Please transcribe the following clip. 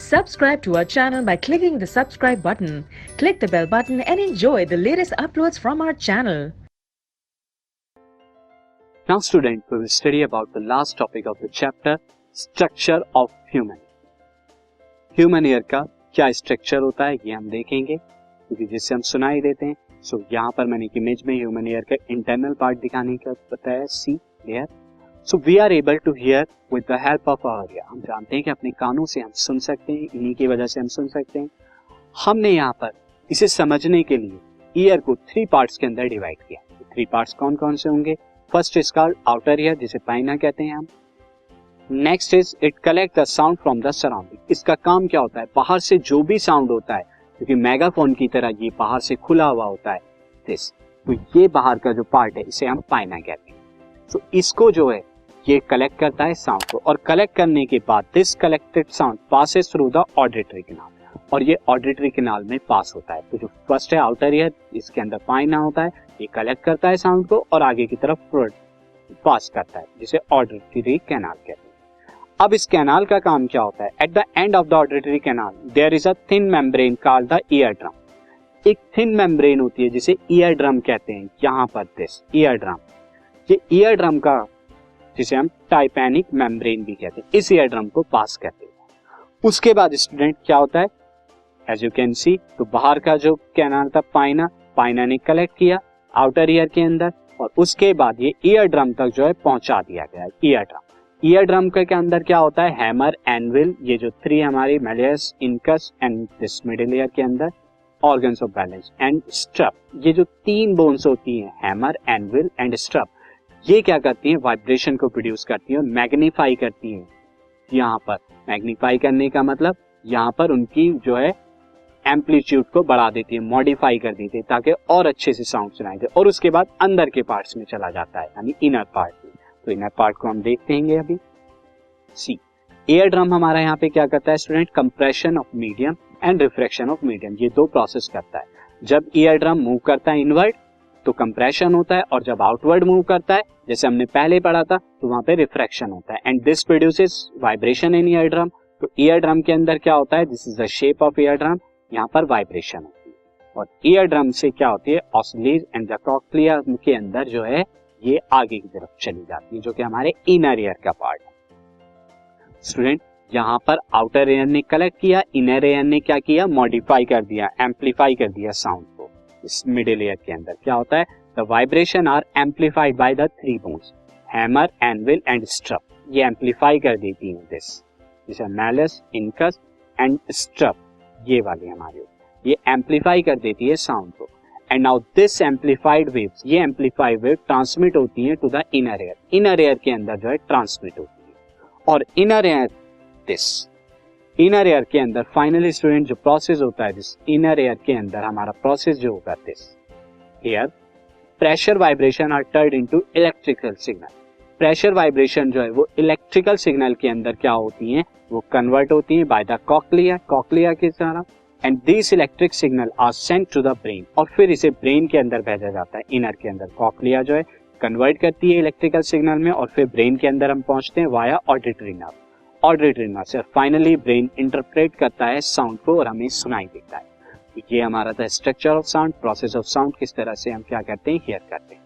Subscribe to our channel by clicking the subscribe button. Click the bell button and enjoy the latest uploads from our channel. Now student, we will study about the last topic of the chapter, structure of human. Human ear का क्या structure होता है ये हम देखेंगे, क्योंकि जिससे हम सुनाई देते हैं. सो यहाँ पर मैंने एक इमेज में ह्यूमन ईयर का इंटरनल पार्ट दिखाने का बताया, see here. So we are able to hear with the help of our ear. हम जानते हैं कि अपने कानों से हम सुन सकते हैं, इन्हीं की वजह से हम सुन सकते हैं. हमने यहाँ पर इसे समझने के लिए ईयर को 3 पार्ट्स के अंदर डिवाइड किया. 3 पार्ट्स कौन कौन से होंगे? First is called outer ear, जिसे पाइना कहते हैं हम. Next is it collect the sound from the surrounding. इसका काम क्या होता है? बाहर से जो भी साउंड होता है, क्योंकि मेगाफोन की तरह ये बाहर से खुला हुआ होता है, दिस, तो ये बाहर का जो पार्ट है इसे हम पाइना कहते हैं. तो इसको जो है ये कलेक्ट करता है साउंड को, और कलेक्ट करने के बाद this collected sound passes through the auditory canal, और ये ऑडिटरी कैनाल में पास होता है. तो जो फर्स्ट है आउटर ईयर, इसके अंदर पाइना होता है, ये कलेक्ट करता है साउंड को और आगे की तरफ पास करता है, जिसे ऑडिटरी कैनाल कहते हैं. अब इस कैनाल का काम क्या होता है? At the end of the auditory canal there is a thin membrane called the ear drum. एक थिन मेम्ब्रेन होती है जिसे ईयर ड्रम कहते हैं. यहाँ पर दिस ईयर ड्रम, ये ईयर ड्रम का, जिसे हम टाइपैनिक मेम्ब्रेन भी कहते हैं, इस ईयर ड्रम को पास करते हैं. उसके बाद स्टूडेंट क्या होता है? एज यू कैन सी, तो बाहर का जो कैनाल था पाइना ने कलेक्ट किया आउटर ईयर के अंदर, और उसके बाद ये ईयर ड्रम तक जो है पहुंचा दिया गया है. ईयर ड्रम के अंदर क्या होता है? हैमर, एनविल, ये जो 3 हमारी Méliès, incus and this middle ear के अंदर organs of balance and stirrup. ये जो 3 बोन्स होती हैं, हैमर, एनविल एंड स्ट्रप, ये क्या करती हैं? वाइब्रेशन को प्रोड्यूस करती हैं और मैग्नीफाई करती हैं. यहाँ पर मैग्नीफाई करने का मतलब यहाँ पर उनकी जो है एम्पलीट्यूड को बढ़ा देती है, मॉडिफाई कर देती है, ताकि और अच्छे से साउंड सुनाई दे. और उसके बाद अंदर के पार्ट्स में चला जाता है, यानी इनर पार्ट में. तो इनर पार्ट को हम देखते हैं अभी. सी, एयर ड्रम हमारा यहाँ पे क्या करता है student? Compression of medium and refraction of medium, ये 2 प्रोसेस करता है. जब एयर ड्रम मूव करता है इनवर्ड तो कंप्रेशन होता है, और जब आउटवर्ड मूव करता है, जैसे हमने पहले पढ़ा था, तो वहां पे रिफ्रैक्शन होता है. And this produces vibration in ear drum. तो ईयर ड्रम के अंदर क्या होता है? This is the shape of ear drum. यहाँ पर वाइब्रेशन होती है, और ईयर ड्रम से क्या होती है? ऑसिलेज एंड द कॉक्लिया के अंदर जो है ये आगे की तरफ चली जाती है, जो कि हमारे इनर ईयर का पार्ट है. स्टूडेंट, यहाँ पर आउटर ईयर ने कलेक्ट किया, इनर ईयर ने क्या किया? मॉडिफाई कर दिया, एम्पलीफाई कर दिया साउंड को. इस मिडिल ईयर के अंदर क्या होता है? The vibration are amplified by the 3 bones, hammer, anvil and stirrup. ये एम्पलीफाई कर देती है दिस, जैसे मैलस, इनकस एंड स्ट्रप, ये वाली हमारी, ये एम्पलीफाई कर देती है साउंड को. And now this amplified waves, ये एम्पलीफाइड वेव ट्रांसमिट होती है to the inner ear. Inner ear के अंदर जो है ट्रांसमिट होती है, और inner ear this inner ear के अंदर फाइनली स्टूडेंट जो प्रोसेस होता है, दिस इनर ईयर के अंदर हमारा प्रोसेस जो होगा, this here pressure vibration are turned into electrical signal. Pressure vibration जो है वो इलेक्ट्रिकल सिग्नल के अंदर क्या होती हैं? वो कन्वर्ट होती हैं बाय द कॉक्लिया के द्वारा. And this electric signal are sent to the brain, और फिर इसे ब्रेन के अंदर भेजा जाता है. इनर के अंदर कॉक्लिया जो है कन्वर्ट करती है इलेक्ट्रिकल सिग्नल में, और फिर ब्रेन के अंदर हम पहुंचते हैं via auditory nerve. Auditory nerve से फाइनली ब्रेन इंटरप्रेट करता है साउंड को और हमें सुनाई देता है. ये हमारा था structure of sound, process of sound, किस तरह से हम क्या करते हैं? हियर करते हैं.